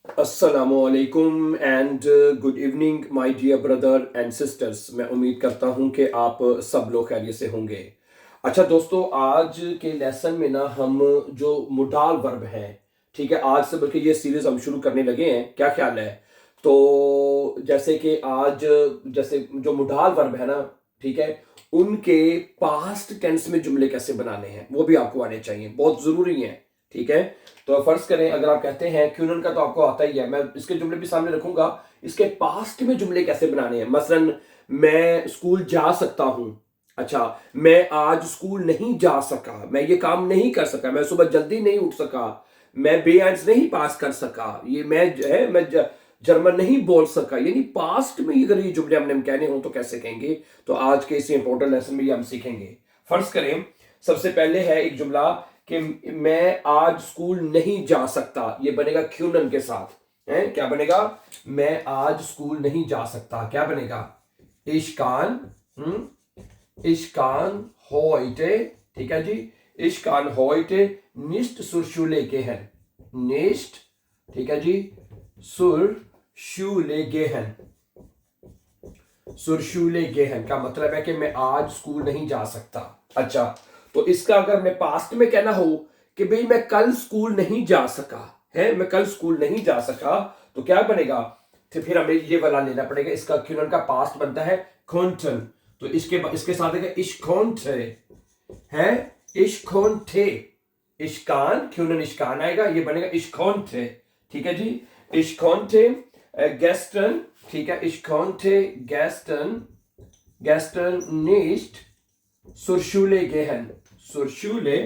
अस्सलामुअलैकुम and good evening my dear brother and sisters. मैं उम्मीद करता हूं कि आप सब लोग खैरियत से होंगे। अच्छा दोस्तों, आज के लेसन में ना हम जो मुडाल वर्ब है, ठीक है, आज से बल्कि ये सीरीज हम शुरू करने लगे हैं। क्या ख्याल है? तो जैसे कि आज जैसे जो मुडाल वर्ब है ना, ठीक है, उनके पास्ट टेंस में जुमले कैसे बनाने हैं वो भी आपको आने चाहिए, बहुत जरूरी है। ठीक है, तो फर्ज करें अगर आप कहते हैं क्यूनन का तो आपको आता ही है, मैं इसके जुमले भी सामने रखूंगा। इसके पास्ट में जुमले कैसे बनाने हैं? मसलन मैं स्कूल जा सकता हूं। अच्छा, मैं आज स्कूल नहीं जा सका, मैं ये काम नहीं कर सका, मैं सुबह जल्दी नहीं उठ सका, मैं बेआइंस नहीं पास कर सका, ये मैं जो है मैं जर्मन नहीं बोल सका। यानी पास्ट में अगर ये जुमले हमने कहने हो तो कैसे कहेंगे, तो आज के इस इंपॉर्टेंट लेसन में ये हम सीखेंगे। फर्ज करें सबसे पहले है एक जुमला कि मैं आज स्कूल नहीं जा सकता। ये बनेगा क्यूनन के साथ है। क्या बनेगा? मैं आज स्कूल नहीं जा सकता। क्या बनेगा? इश्कान इश्कान heute, ठीक है जी, इश्कान heute nicht zur Schule gehen, nicht, ठीक है जी, zur Schule gehen, zur Schule gehen का मतलब है कि मैं आज स्कूल नहीं जा सकता। अच्छा, तो इसका अगर मैं पास्ट में कहना हो कि भाई मैं कल स्कूल नहीं जा सका है, मैं कल स्कूल नहीं जा सका, तो क्या बनेगा? तो फिर हमें ये वाला लेना पड़ेगा। इसका क्यूनन का पास्ट बनता है konnten, तो इसके साथ है ich konnte है, ich konnte, इश्कान क्यूनन इश्कान आएगा, ये बनेगा ich konnte। ठीक है जी, ich konnte gestern, ठीक है, ich konnte gestern nicht zur Schule gehen, zur Schule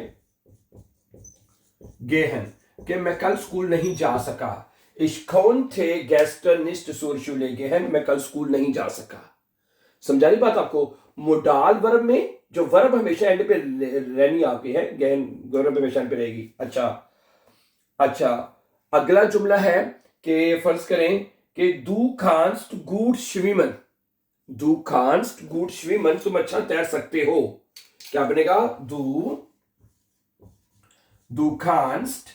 gehen, कि मैं कल स्कूल नहीं जा सका। Ich konnte gestern nicht zur Schule gehen, मैं कल स्कूल नहीं जा सका। समझा रही बात आपको? मोडाल वर्ब में जो वर्ब हमेशा एंड पे रहनी आपकी है, गहन वर्ब हमेशा एंड पे रहेगी। अच्छा अच्छा, अगला जुमला है कि फर्ज करें कि du kannst gut schwimmen, du kannst gut schwimmen, तुम अच्छा तैर सकते हो। क्या बनेगा? du kannst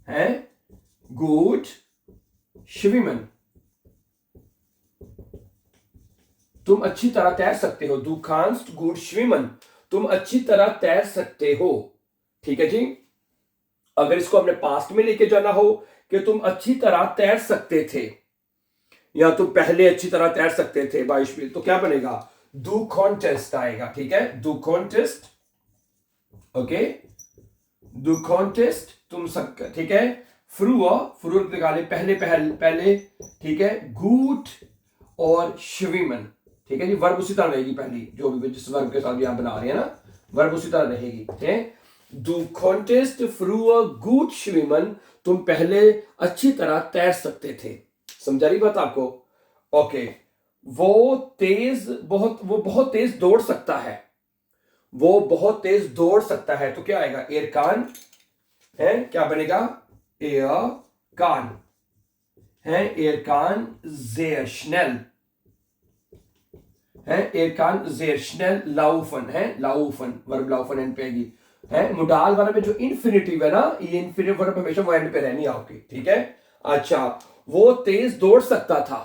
है gut schwimmen, तुम अच्छी तरह तैर सकते हो। du kannst gut schwimmen, तुम अच्छी तरह तैर सकते हो। ठीक है जी, अगर इसको हमने पास्ट में लेके जाना हो कि तुम अच्छी तरह तैर सकते थे या तुम पहले अच्छी तरह तैर सकते थे 22 में, तो क्या बनेगा? du konntest आएगा। ठीक है, du konntest, okay, du konntest, तुम सक, ठीक है, फ्रूअर निकाले पहले पहले पहले, ठीक है, gut और schwimmen, ठीक है जी, वर्ब उसी तरह रहेगी पहली, जो भी जिस वर्ब के साथ भी आप बना रहे हैं ना, वर्ब उसी तरह रहेगी। ठीक है, du konntest früher gut schwimmen, तुम पहले अच्छी तरह तैर सकते थे। समझा रही बात आपको? ओके, वो बहुत तेज दौड़ सकता है, वो बहुत तेज दौड़ सकता है, तो क्या आएगा? एरकान है, क्या बनेगा? एयर कान है, एरकान sehr schnell है, एरकान sehr schnell laufen है, laufen वर्ब laufen एंड पे आएगी है। मुडाल वर्ब में जो इन्फिनिटिव है ना, ये इन्फिनिटिव वर्ब हमेशा वो एंड पे रहनी आपकी। ठीक है, अच्छा, वो तेज दौड़ सकता था,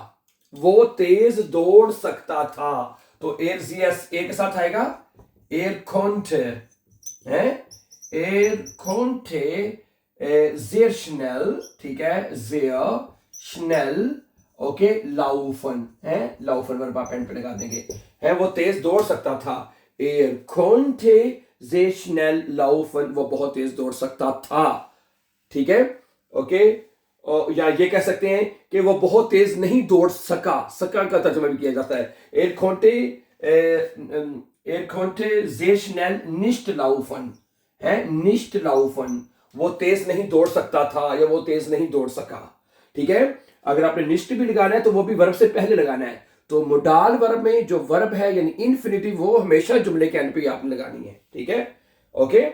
वो तेज दौड़ सकता था, तो एर जीएस ए के साथ आएगा, एर konnte है, एर konnte sehr schnell, ठीक है, sehr schnell, ओके, लाउफन है, लाउफन वर्ब आप एंड पे लगा देंगे है, वो तेज दौड़ सकता था। एर konnte sehr schnell laufen, वो बहुत तेज दौड़ सकता था। ठीक है, ओके, या ये कह सकते हैं कि वो बहुत तेज नहीं दौड़ सका, सका का तर्जुमा भी किया जाता है। एर konnte sehr schnell nicht laufen है, nicht laufen, वो तेज नहीं दौड़ सकता था या वो तेज नहीं दौड़ सका। ठीक है, अगर आपने निष्ठ भी लगाना है तो वो भी वर्ब से पहले लगाना है। तो मोडाल वर्ब में जो वर्ब है यानी इन्फिनिटिव, वो हमेशा जुमले के एंड पे आपने लगानी है। ठीक है, ओके,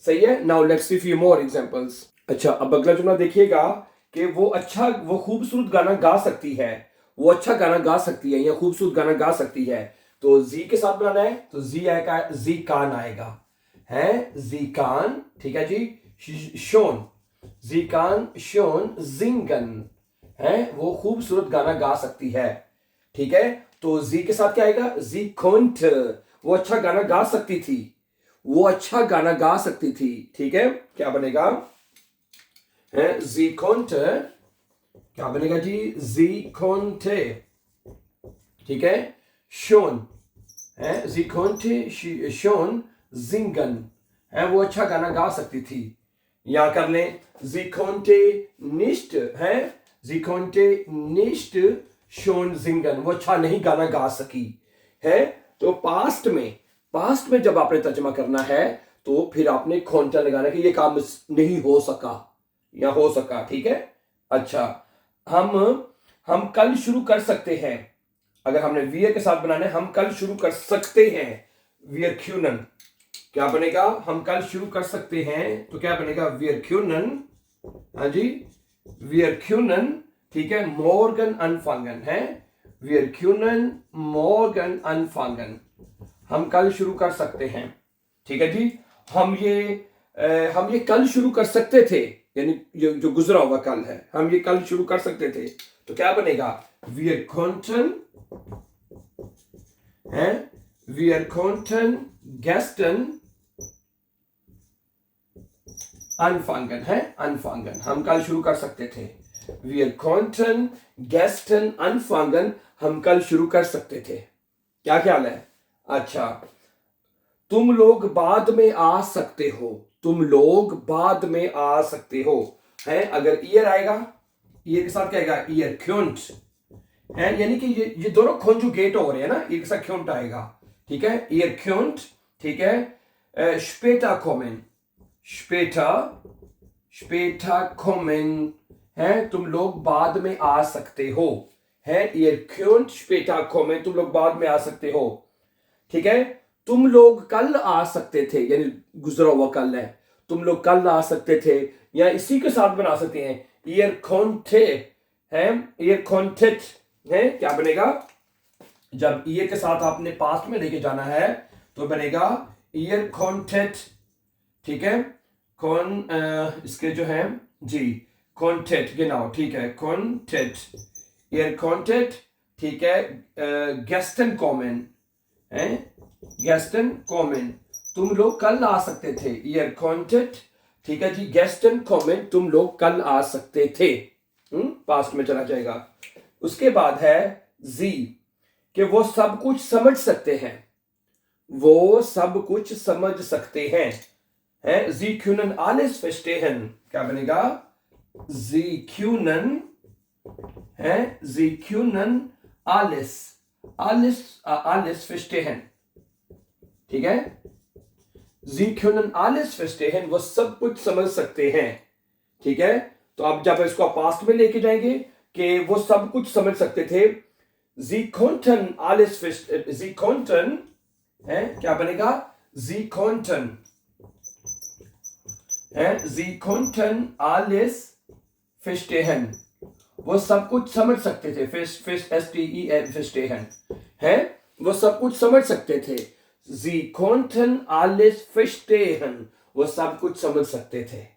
सही है। Now let's see few more examples. अच्छा, अब अगला जुमला देखिएगा कि वो खूबसूरत गाना गा सकती है, वो अच्छा गाना गा सकती है या खूबसूरत गाना गा सकती है, तो जी के साथ बनाना है, तो जी आएगा, जी कान आएगा है, जी कान, ठीक है जी, शोन, जी कान शोन जिंगन है, वो खूबसूरत गाना गा सकती है। ठीक है, तो जी के साथ क्या आएगा? जी कॉन्ट, वो अच्छा गाना गा सकती थी, वो अच्छा गाना गा सकती थी। ठीक है, क्या बनेगा? है जी कॉन्ट, क्या बनेगा जी? जी कॉन्टे। ठीक है, शोन है, जी कॉन्टे शोन जिंगन है, वो अच्छा गाना गा सकती थी। यहां कर लें, जी कॉन्टे निश्ट है, जी कॉन्टे निश्ट शोन जिंगन, वो अच्छा नहीं गाना गा सकी है। तो पास्ट में जब आपने तर्जमा करना है तो फिर आपने खोंटा लगाना कि ये काम नहीं हो सका या हो सका। ठीक है, अच्छा, हम कल शुरू कर सकते हैं। अगर हमने वियर के साथ बनाना है, हम कल शुरू कर सकते हैं, वियर क्यूनन। क्या बनेगा? हम कल शुरू कर सकते हैं, तो क्या बनेगा? वियर क्यूनन। हाँ जी, वियर क्यूनन। ठीक है, मॉर्गन अनफांगन है, वियर क्यूनन मॉर्गन अनफांगन, हम कल शुरू कर सकते हैं। ठीक है जी, हम ये कल शुरू कर सकते थे, यानी जो गुजरा हुआ कल है, हम ये कल शुरू कर सकते थे, तो क्या बनेगा? wir konnten है, wir konnten gestern anfangen है, anfangen, हम कल शुरू कर सकते थे। wir konnten gestern anfangen, हम कल शुरू कर सकते थे। क्या ख्याल है? अच्छा, तुम लोग बाद में आ सकते हो, तुम लोग बाद में आ सकते हो है। अगर ईयर आएगा, ईयर के साथ क्या आएगा? ईयर क्योंट है, यानी कि ये दोनों कॉन्जुगेट हो रहे हैं ना, ईयर के साथ क्योंट आएगा। ठीक है, ईयर क्योंट। ठीक है, स्पेटा कॉमेन, स्पेटा स्पेटा कॉमेन है, तुम लोग बाद में आ सकते हो है। ईयर क्योंट स्पेटा कॉमेन, तुम लोग बाद में आ सकते हो। ठीक है, तुम लोग कल आ सकते थे, यानी गुजरा हुआ कल है, तुम लोग कल आ सकते थे, या इसी के साथ बना सकते हैं, ईयर कॉन्टे है, ईयर कॉन्टेट है। क्या बनेगा? जब ईयर के साथ आपने पास्ट में लेके जाना है तो बनेगा ईयर कॉन्टेट। ठीक है, इसके जो है जी, कॉन्टेट गिनाओ। ठीक है, कॉन्टेट, ईयर कॉन्टेट। ठीक है, गेस्टन कॉमन है, गेस्टन कॉमन, तुम लोग कल आ सकते थे, ईयर कॉन्टेट। ठीक है जी, गेस्टन कॉमन, तुम लोग कल आ सकते थे, पास्ट में चला जाएगा। उसके बाद है जी, कि वो सब कुछ समझ सकते हैं, वो सब कुछ समझ सकते हैं है। जी क्यूनन आलिस verstehen, क्या बनेगा? जी क्यूनन है, जी क्यूनन आलिस, आलिस आलिस verstehen। ठीक है, जी क्यूनन आलिस verstehen, वो सब कुछ समझ सकते हैं। ठीक है, तो अब जब इसको पास्ट में लेके जाएंगे कि वो सब कुछ समझ सकते थे, sie konnten alles sie konnten है, क्या बनेगा? sie konnten है, sie konnten alles verstehen, वो सब कुछ समझ सकते थे, STEN verstehen है, वो सब कुछ समझ सकते थे। sie konnten alles verstehen, वो सब कुछ समझ सकते थे।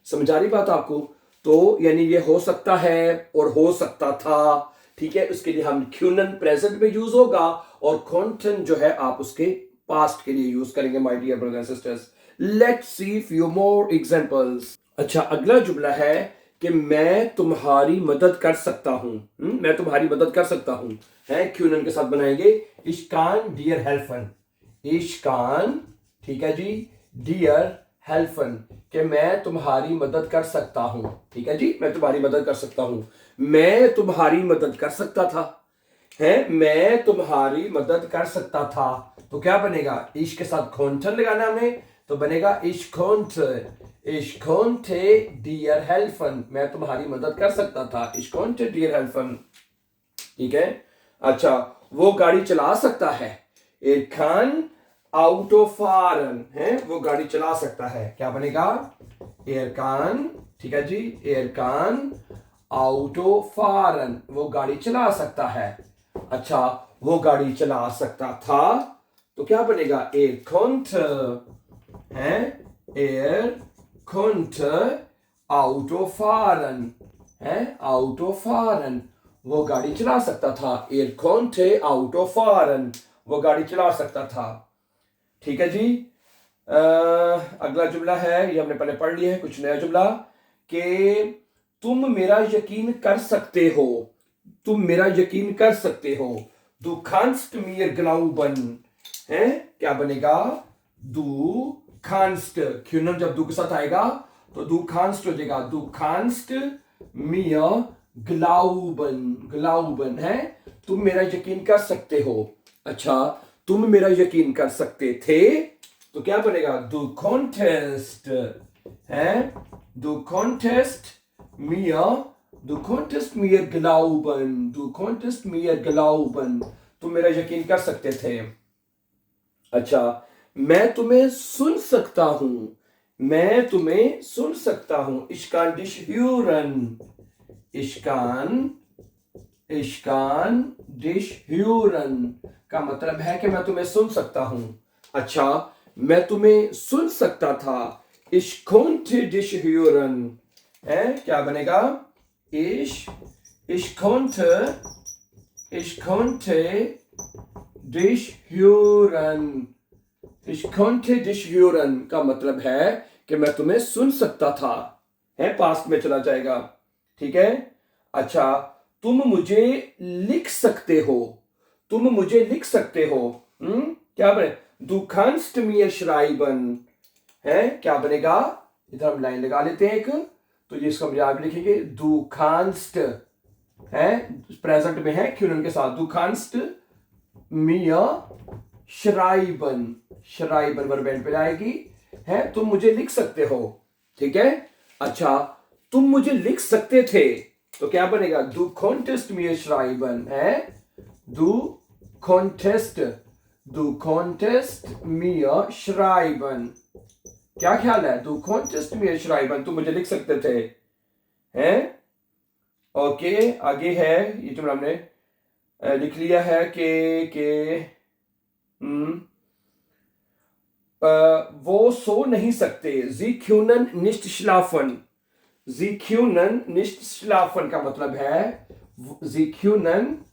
समझ आ रही बात आपको? तो यानी ये हो सकता है और हो सकता था। ठीक है, उसके लिए हम क्यूनन प्रेजेंट में यूज होगा, और कॉन्टन जो है आप उसके पास्ट के लिए यूज करेंगे। My dear brothers and sisters, let's see few more examples. अच्छा, अगला जुमला है कि मैं तुम्हारी मदद कर सकता हूं, मैं तुम्हारी मदद कर सकता हूं है, क्यूनन के साथ बनाएंगे ich kann dir helfen, ich kann, ठीक है जी, डियर हेल्फन, कि मैं तुम्हारी मदद कर सकता हूं। ठीक है जी, मैं तुम्हारी मदद कर सकता हूं, मैं तुम्हारी मदद कर सकता था है, मैं तुम्हारी मदद कर सकता था, तो क्या बनेगा? इश के साथ कॉन्टन लगाना हमें, तो बनेगा इश कॉन्टे डियर हेल्फन, मैं तुम्हारी मदद कर सकता था, इश कॉन्टे डियर हेल्फन। ठीक है, अच्छा, वो गाड़ी चला सकता है, er kann Auto fahren है, वो गाड़ी चला सकता है, क्या बनेगा? er kann, ठीक है जी, er kann Auto fahren, वो गाड़ी चला सकता है। अच्छा, वो गाड़ी चला सकता था, तो क्या बनेगा? er konnte है, er konnte Auto fahren, है Auto fahren, वो गाड़ी चला सकता था। Er konnte Auto fahren, वो गाड़ी चला सकता था। ठीक है जी। अगला जुमला है, ये हमने पहले पढ़ लिया है, कुछ नया जुमला कि तुम मेरा यकीन कर सकते हो, तुम मेरा यकीन कर सकते हो। Du kannst mir glauben, है क्या बनेगा? Du kannst, können जब du के साथ आएगा तो du kannst हो जाएगा। Du kannst mir glauben, glauben है तुम मेरा यकीन कर सकते हो। अच्छा, तुम मेरा यकीन कर सकते थे तो क्या बनेगा? Du konntest, है du konntest mir, du konntest mir glauben, du konntest mir glauben, तुम मेरा यकीन कर सकते थे। अच्छा, मैं तुम्हें सुन सकता हूं, मैं तुम्हें सुन सकता हूं। Ich kann dich hören, ich kann dich hören का मतलब है कि मैं तुम्हें सुन सकता हूं। अच्छा, मैं तुम्हें सुन सकता था। Ich konnte dich hören, है क्या बनेगा? ich konnte dich hören, ich konnte dich hören का मतलब है कि मैं तुम्हें सुन सकता था, है पास्ट में चला जाएगा। ठीक है। अच्छा, तुम मुझे लिख सकते हो, तुम मुझे लिख सकते हो। क्या बने? Du kannst mir schreiben, है क्या बनेगा? इधर हम लाइन लगा लेते हैं एक, तो ये इसको हम यहाँ पे लिखेंगे। Du kannst है प्रेजेंट में है क्यों के साथ। Du kannst mir schreiben, schreiben verb and पे आएगी, है तुम मुझे लिख सकते हो। ठीक है। अच्छा, तुम मुझे लिख सकते थे तो क्या बनेगा? Du konntest mir schreiben, है Du konntest mir schreiben, क्या ख्याल है? Du konntest mir schreiben, तुम मुझे लिख सकते थे, हैं? ओके, आगे है ये जो हमने लिख लिया है कि वो सो नहीं सकते। Sie können nicht schlafen, Sie können nicht schlafen का मतलब है Sie können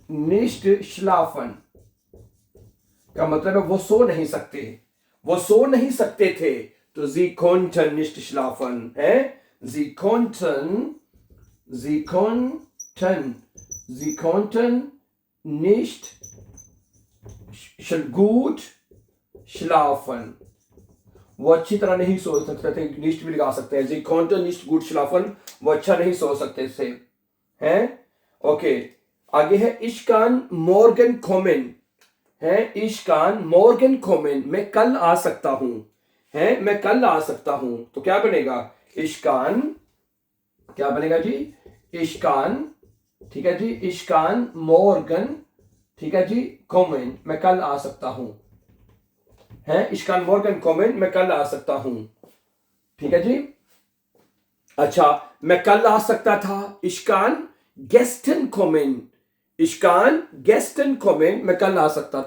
nicht schlafen का मतलब है वो सो नहीं सकते, वो सो नहीं सकते थे तो Sie konnten nicht schlafen, है Sie konnten nicht gut schlafen, वो अच्छी तरह नहीं सो सकते थे। nicht भी लगा सकते हैं। Sie konnten nicht gut schlafen, वो अच्छा नहीं सो सकते थे, हैं? ओके, आगे है Ich kann morgen kommen, है Ich kann morgen kommen, मैं कल आ सकता हूं, है मैं कल आ सकता हूं तो क्या बनेगा? Ich kann, क्या बनेगा जी? Ich kann, ठीक है जी। Ich kann morgen, ठीक है जी, kommen, मैं कल आ सकता हूं, है Ich kann morgen kommen, मैं कल आ सकता हूं। ठीक है जी। अच्छा, मैं कल आ सकता था। Ich kann gestern kommen, ich kann gestern kommen, मैं कल आ सकता था।